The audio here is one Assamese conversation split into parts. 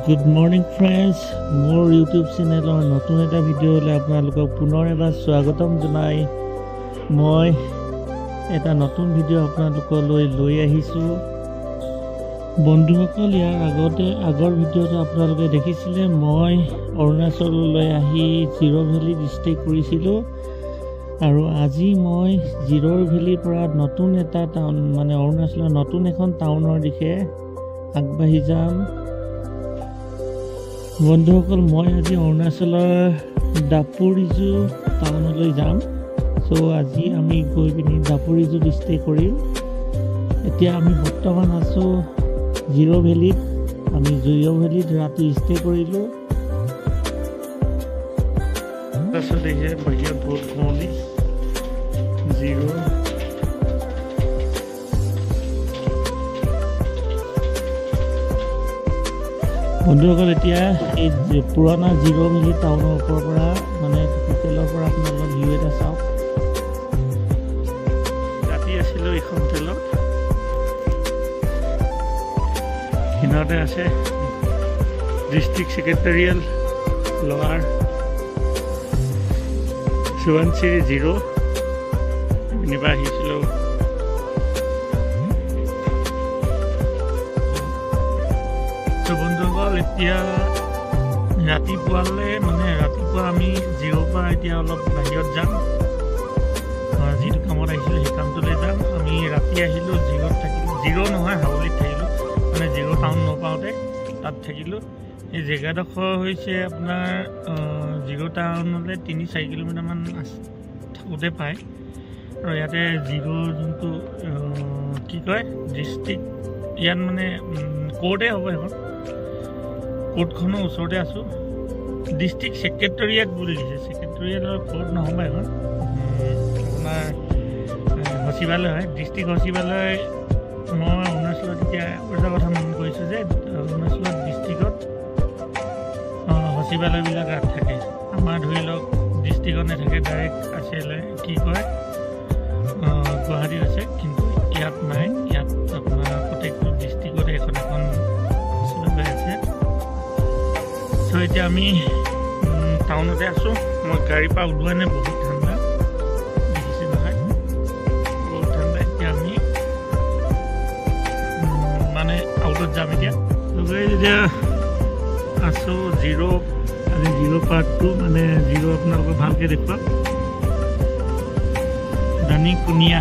Good morning friends, more YouTube channel or নতুন এটা ভিডিও লৈ আপোনালোকক পুনৰ এবাৰ স্বাগতম জনাই মই এটা নতুন ভিডিও আপোনালোকলৈ লৈ আহিছো বন্ধুসকল ইয়াৰ আগৰ ভিডিওটো আপোনালোকে দেখিছিলে মই অৰুণাচললৈ আহি জিৰ' ভেলীত ষ্টে কৰিছিলো আৰু আজি মই জিৰ' ভেলীৰ পৰা নতুন এটা টাউন মানে অৰুণাচলৰ নতুন এখন টাউনৰ দিশে আগবাঢ়ি যাম বন্ধুসকল মই আজি অৰুণাচলৰ দাপুৰিজু টাউনলৈ যাম সো আজি আমি গৈ পিনি দাপুৰিজুত ষ্টে কৰিম এতিয়া আমি বৰ্তমান আছো জিৰ' ভেলীত আমি জিৰ' ভেলীত ৰাতি ষ্টে কৰিলো তাৰপিছত দেখে বাহিৰত বহুত কুঁৱলী জিৰ' বন্ধুসকল এতিয়া এই পুৰণা জিৰ' ভেলী টাউনৰ ওপৰৰ পৰা মানে হোটেলৰ পৰা আপোনালোকৰ ভিউ এটা চাওক ৰাতি আছিলোঁ এইখন হোটেলত কিনাৰতে আছে ডিষ্ট্ৰিক্ট ছেক্ৰেটাৰিয়েল লৱাৰ সুৱানচিৰি জিৰ' এনেকুৱা আহিছিলোঁ বন্ধুসকল এতিয়া ৰাতিপুৱালৈ মানে ৰাতিপুৱা আমি জিৰ'ৰ পৰা এতিয়া অলপ বাহিৰত যাম যিটো কামত আহিছিলোঁ সেই কামটোলৈ যাম আমি ৰাতি আহিলোঁ জিৰ'ত থাকিলোঁ জিৰ' নহয় হাউলিত থাকিলোঁ মানে জিৰ' টাউন নপাওঁতে তাত থাকিলোঁ এই জেগাডোখৰ হৈছে আপোনাৰ জিৰ' টাউনলৈ 3-4 কিলোমিটাৰমান থাকোঁতে পায় আৰু ইয়াতে জিৰ' যোনটো কি কয় ডিষ্ট্ৰিক্ট ইয়াত মানে কোৰ্টে হ'ব এখন কোৰ্টখনৰ ওচৰতে আছোঁ ডিষ্ট্ৰিক্ট ছেক্ৰেটাৰিয়েট বুলি দিছে ছেক্ৰেটাৰিয়েটৰ কোৰ্ট নহ'ব এখন আপোনাৰ সচিবালয় হয় ডিষ্ট্ৰিক্ট সচিবালয় মই অৰুণাচলত এতিয়া এটা কথা মন কৰিছোঁ যে অৰুণাচলত ডিষ্ট্ৰিক্টত সচিবালয়বিলাক থাকে আমাৰ ধৰি লওক ডিষ্ট্ৰিক্টত নাথাকে ডাইৰেক্ট আছিলে কি কয় গুৱাহাটীত আছে কিন্তু ইয়াত নাই ইয়াত আপোনাৰ প্ৰত্যেকটো ডিষ্ট্ৰিক্টতে এখন এখন সচিবালয় আছে চ' এতিয়া আমি টাউনতে আছোঁ মই গাড়ীৰ পৰা ওলোৱা নাই বহুত ঠাণ্ডা দেখিছে নহয় বহুত ঠাণ্ডা এতিয়া আমি মানে আউটত যাম এতিয়া এতিয়া আছোঁ জিৰ' আজি জিৰ' পাৰ্ট 2 মানে জিৰ' আপোনালোকক ভালকৈ দেখুৱাম ৰাণী Kunia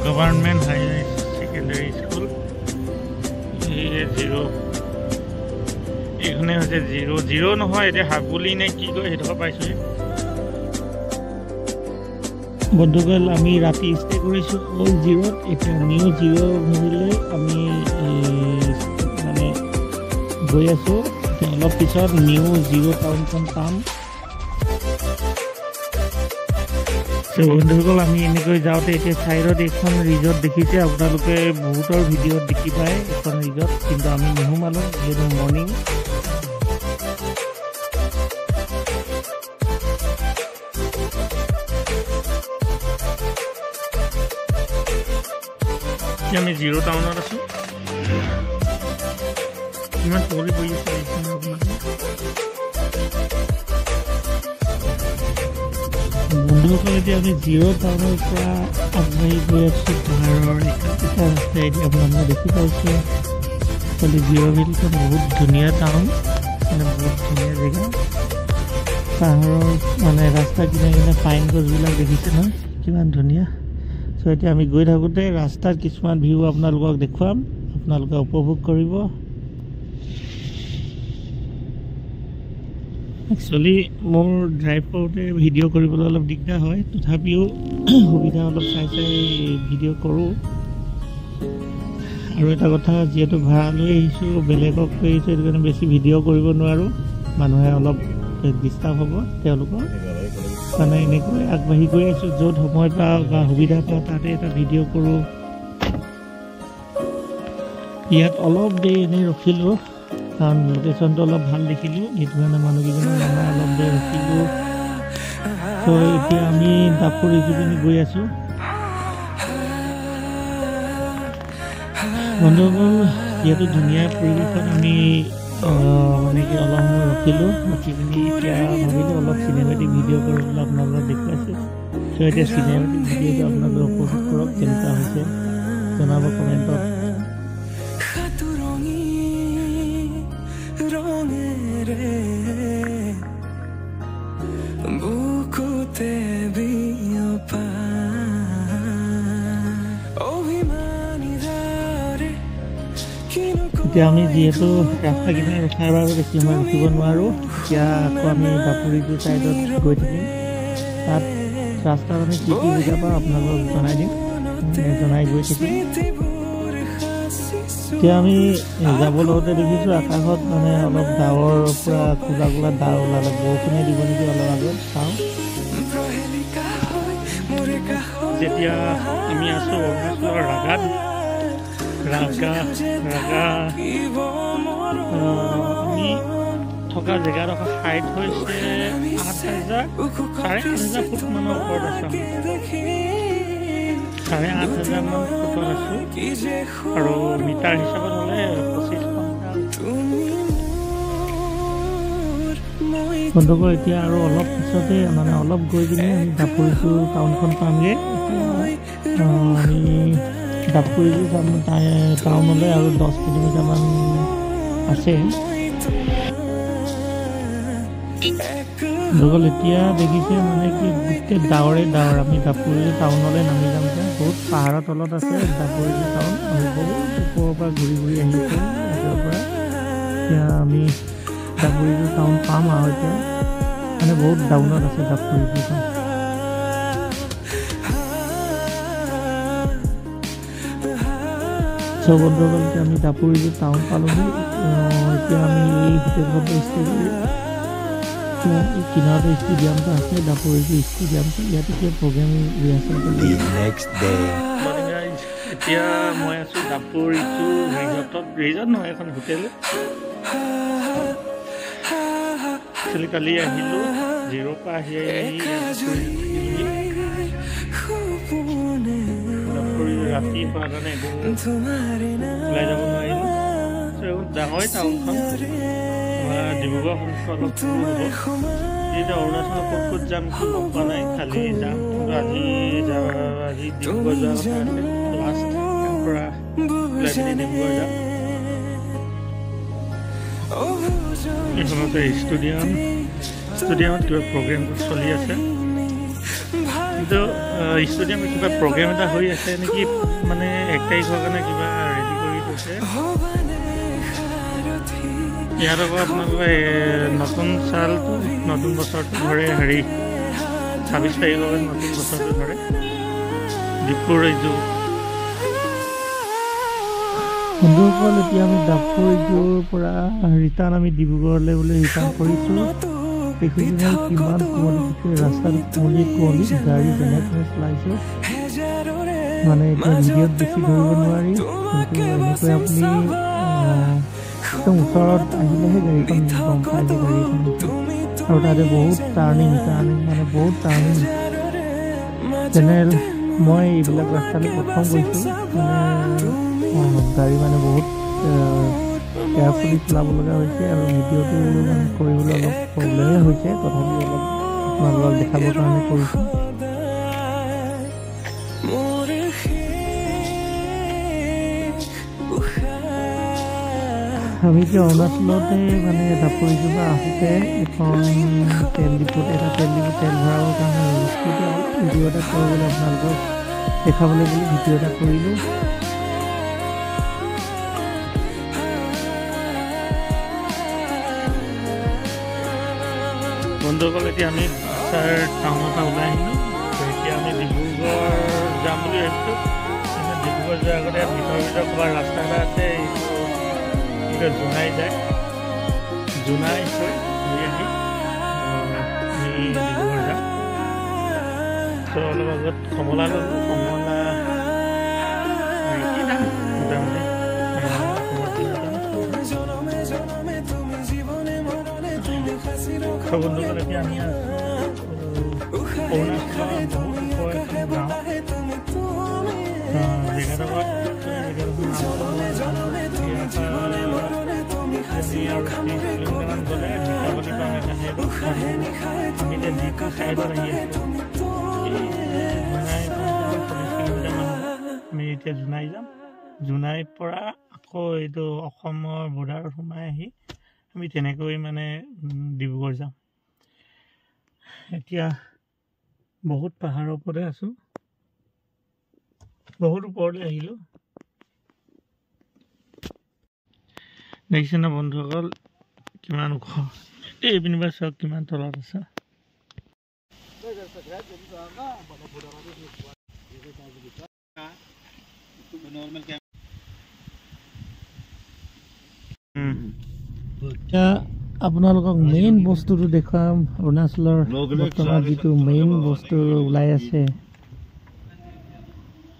government higher secondary school এই জিৰ' এইখনে হৈছে জিৰ' নহয় এতিয়া হাবুলি নে কি কয় সেইটো পাইছোঁ বন্ধুসকল আমি ৰাতি ষ্টে কৰিছোঁ অল্ড জিৰ'ত এতিয়া নিউ জিৰ' ভেলীলৈ আমি মানে গৈ আছোঁ অলপ পিছত নিউ জিৰ' টাউনখন পাম বন্ধুসকল আমি এনেকৈ যাওঁতে এতিয়া চাইডত এইখন ৰিজৰ্ট দেখিছে আপোনালোকে বহুতৰ ভিডিঅ'ত দেখি পায় এইখন ৰিজৰ্ট কিন্তু আমি নোসোমালোঁ যিহেতু মৰ্ণিং এতিয়া আমি জিৰ' টাউনত আছোঁ ইমান কুঁৱলী পৰি আছে বন্ধুসকল এতিয়া আমি জিৰ' টাউনৰ পৰা আগবাঢ়ি গৈ আছোঁ পাহাৰৰ এটা ৰাস্তাইদি আপোনালোকে দেখি পাইছে খালি জিৰ' ভেলীখন বহুত ধুনীয়া টাউন মানে বহুত ধুনীয়া জেগা পাহাৰৰ মানে ৰাস্তা কিনাৰে কিনাৰে পাইন গছবিলাক দেখিছে নহয় কিমান ধুনীয়া চ' এতিয়া আমি গৈ থাকোঁতে ৰাস্তাত কিছুমান ভিউ আপোনালোকক দেখুৱাম আপোনালোকে উপভোগ কৰিব একচুৱেলি মোৰ ড্ৰাইভ কৰোঁতে ভিডিঅ' কৰিবলৈ অলপ দিগদাৰ হয় তথাপিও সুবিধা অলপ চাই ভিডিঅ' কৰোঁ আৰু এটা কথা যিহেতু ভাড়া লৈ আহিছোঁ বেলেগক লৈ আহিছোঁ সেইটো কাৰণে বেছি ভিডিঅ' কৰিব নোৱাৰোঁ মানুহে অলপ ডিষ্টাৰ্ব হ'ব তেওঁলোকৰ মানে এনেকৈ আগবাঢ়ি গৈ আছোঁ য'ত সময় পাওঁ বা সুবিধা পাওঁ তাতে এটা ভিডিঅ' কৰোঁ ইয়াত অলপ দেৰি এনেই ৰখিলোঁ কাৰণ লোকেশ্যনটো অলপ ভাল দেখিলোঁ সেইটো কাৰণে মানুহকেইজনৰ মানে অলপ দেৰি ৰখিলোঁ চ' এতিয়া আমি দাপুৰিজু পিনি গৈ আছোঁ বন্ধুসকল যিহেতু ধুনীয়া পৰিৱেশত আমি মানে কি অলপ সময় ৰখিলোঁ, ৰখি পিনি এতিয়া ভাবিলোঁ অলপ চিনেমেটিক ভিডিঅ' কৰিবলৈ আপোনালোকক দেখুৱাইছোঁ। চ' এতিয়া চিনেমেটিক ভিডিঅ'টো আপোনালোকে উপভোগ কৰক, কেনেকুৱা হৈছে জনাব কমেণ্টত। এতিয়া আমি যিহেতু ৰাস্তা কিনাৰে ৰখাৰ বাবে বেছি সময় ৰখিব নোৱাৰোঁ, এতিয়া আকৌ আমি দাপুৰিটো ছাইডত গৈ থাকিম। তাত ৰাস্তাত আমি কি কি জেগা পাওঁ আপোনালোকক জনাই দিম, জনাই গৈ থাকিম। এতিয়া আমি যাব লগতে দেখিছোঁ আকাশত মানে অলপ ডাৱৰ পৰা কোলা কোলা ডাৱৰ ওলালে, বৰষুণে দিব নেকি অলপ আগত, চাওঁ। যেতিয়া আমি আছোঁ অৰুণাচলৰ ৰাগাত, আমি থকা জেগাডোখৰ হাইট হৈছে 8,000 4,500 ফুট মানৰ ওপৰত আছোঁ। 8,500 মান ফুটত আছোঁ আৰু মিটাৰ হিচাপত হ'লে 25 বন্ধুসকল। এতিয়া আৰু অলপ পিছতে মানে অলপ গৈ পিনে আমি দাপুৰিটো টাউনখন পামগৈ। আমি দাপুৰিটো টাউনলৈ আৰু 10 কিলোমিটাৰমান আছে। বন্ধুসকল এতিয়া দেখিছে মানে কি গোটেই ডাৱৰে ডাৱৰ। আমি দাপুৰিটো টাউনলৈ নামি যাম যে, বহুত পাহাৰৰ তলত আছে দাপুৰিটো টাউন। আমি বহুত ওপৰৰ পৰা ঘূৰি ঘূৰি আহিছোঁ ইয়াৰ পৰা। এতিয়া আমি দাপুৰিটো টাউন পাম আৰু এতিয়া মানে বহুত ডাউনত আছে দাপুৰিটো টাউন। চ' বন্ধুসকল এতিয়া আমি দাপুৰিটো টাউন পালোঁহি। এতিয়া আমি এই হোটেলখনতে ষ্টে কৰিম। কিনাৰতে ষ্টেডিয়ামটো আছে, দাপুৰিটো ষ্টেডিয়ামটো, ইয়াত এতিয়া প্ৰগ্ৰেম ৰিহাৰ্চেল কৰি। এতিয়া মই আছোঁ দাপুৰিটো ৰিজৰ্ট নহয়, এখন হোটেল। একচুৱেলি কালি আহিলোঁ জিৰ'ৰ পৰা আহি ৰাতি হোৱাৰ কাৰণে ওলাই যাব নোৱাৰিলোঁ। ডাঙৰ টাউনখন ডিব্ৰুগড় অলপ হ'ব। এতিয়া অৰুণাচলৰ ক'ত ক'ত যাম কি গম পোৱা নাই, খালি যাম। কিন্তু আজি ডিব্ৰুগড় যোৱাৰ কথা আছে, লাষ্ট পৰা ওলাই পিনি ডিব্ৰুগড় যাম। এইখনতে ষ্টেডিয়ামত কিবা প্ৰগ্ৰেম চলি আছে, কিন্তু ষ্টেডিয়ামত কিবা প্ৰগ্ৰেম এটা হৈ আছে নেকি, মানে 1 তাৰিখৰ কাৰণে কিবা ৰেডি কৰি থৈছে। ইয়াত আকৌ আপোনালোকে নতুন চালটো নতুন বছৰটো ধৰে, 26 তাৰিখৰ নতুন বছৰটো ধৰে ডিব্ৰুগড়। বন্ধুসকল এতিয়া আমি দাপুৰিটোৰ পৰা ৰিটাৰ্ণ আমি ডিব্ৰুগড়লৈ বুলি ৰিটাৰ্ণ কৰিছোঁ। দেখিছোঁ কিমান কুঁৱলী দিছে, ৰাস্তাটো কুঁৱলী গাড়ী যেনে তেনে চলাইছোঁ। মানে এতিয়া ভিডিঅ'ত বেছি ধৰিব নোৱাৰি, কিন্তু এনেকৈ আপুনি একদম ওচৰত আহিলেহে গাড়ীখন গম পাই যে গাড়ীখন। আৰু তাতে বহুত টাৰ্ণিং মানে বহুত টাৰ্ণিং জেনেৰেল। মই এইবিলাক ৰাস্তালৈ প্ৰথম গৈছোঁ, মানে গাড়ী মানে বহুত কেয়াৰফুলি চলাব লগা হৈছে আৰু ভিডিঅ'টো মানে কৰিবলৈ অলপ প্ৰব্লেমেই হৈছে, তথাপি অলপ আপোনালোকক দেখাবৰ কাৰণে কৰিছোঁ। আমি এতিয়া অৰুণাচলতে মানে দাপুৰিটোৰ পৰা আহোঁতে এখন তেল ডিপুত তেল ভৰাবৰ কাৰণে ভিডিঅ' এটা কৰিবলৈ আপোনালোকক দেখাবলৈ বুলি ভিডিঅ' এটা কৰিলোঁ। বন্ধুসকল এতিয়া আমি টাউনৰ পৰা ওলাই আহিলোঁ। এতিয়া আমি ডিব্ৰুগড় যাম বুলি ভাবিছোঁ। ডিব্ৰুগড় যোৱাৰ আগতে ভিতৰ ক'ৰবাত ৰাস্তা এটা আছে, জোনাই যায়, জোনাই হৈ আহি আমি ডিব্ৰুগড় যাম। চ' অলপ আগত কমলা ল'লোঁ, কমলা মোটামুটি বন্ধুসকল এতিয়া আমি অৰুণাচলৰ বহুত ওপৰ এখন গাঁও, জেগাডোখৰত কিলোমিটাৰমান গ'লে দীপাৱলী পাম এইকাৰণে আমি এতিয়া যিটো ছাইডত আহি আছোঁ জোনাই 40 কিলোমিটাৰমান আমি এতিয়া জোনাই যাম। জোনাইৰ পৰা আকৌ এইটো অসমৰ বৰ্ডাৰত সোমাই আহি আমি তেনেকৈ মানে ডিব্ৰুগড় যাম। এতিয়া বহুত পাহাৰৰ ওপৰতে আছোঁ, বহুত ওপৰলৈ আহিলোঁ। দেখিছে না বন্ধুসকল কিমান ওখ, এইপিনি পৰা চাওক কিমান তলত আছে। আপোনালোকক মেইন বস্তুটো দেখুৱাম, অৰুণাচলৰ বৰ্তমান যিটো মেইন বস্তু ওলাই আছে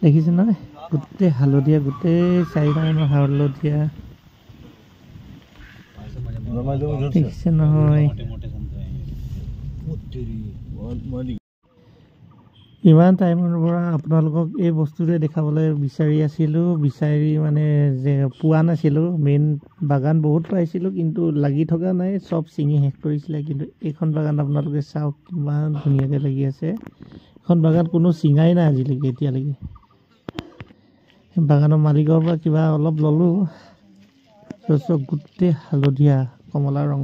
দেখিছে নহয়, গোটেই হালধীয়া, গোটেই চাৰিটামানৰ হালধীয়া দেখিছে নহয়। ইমান টাইমৰ পৰা আপোনালোকক এই বস্তুটোৱে দেখাবলৈ বিচাৰি আছিলোঁ, মানে যে পোৱা নাছিলোঁ। মেইন বাগান বহুত পাইছিলোঁ কিন্তু লাগি থকা নাই, চব ছিঙি শেষ কৰিছিলে। কিন্তু এইখন বাগান আপোনালোকে চাওক কিমান ধুনীয়াকৈ লাগি আছে। এইখন বাগান কোনো ছিঙাই নাই আজিলৈকে, এতিয়ালৈকে। বাগানৰ মালিকৰ পৰা কিবা অলপ ল'লোঁ, চব গোটেই হালধীয়া কমলা ৰং।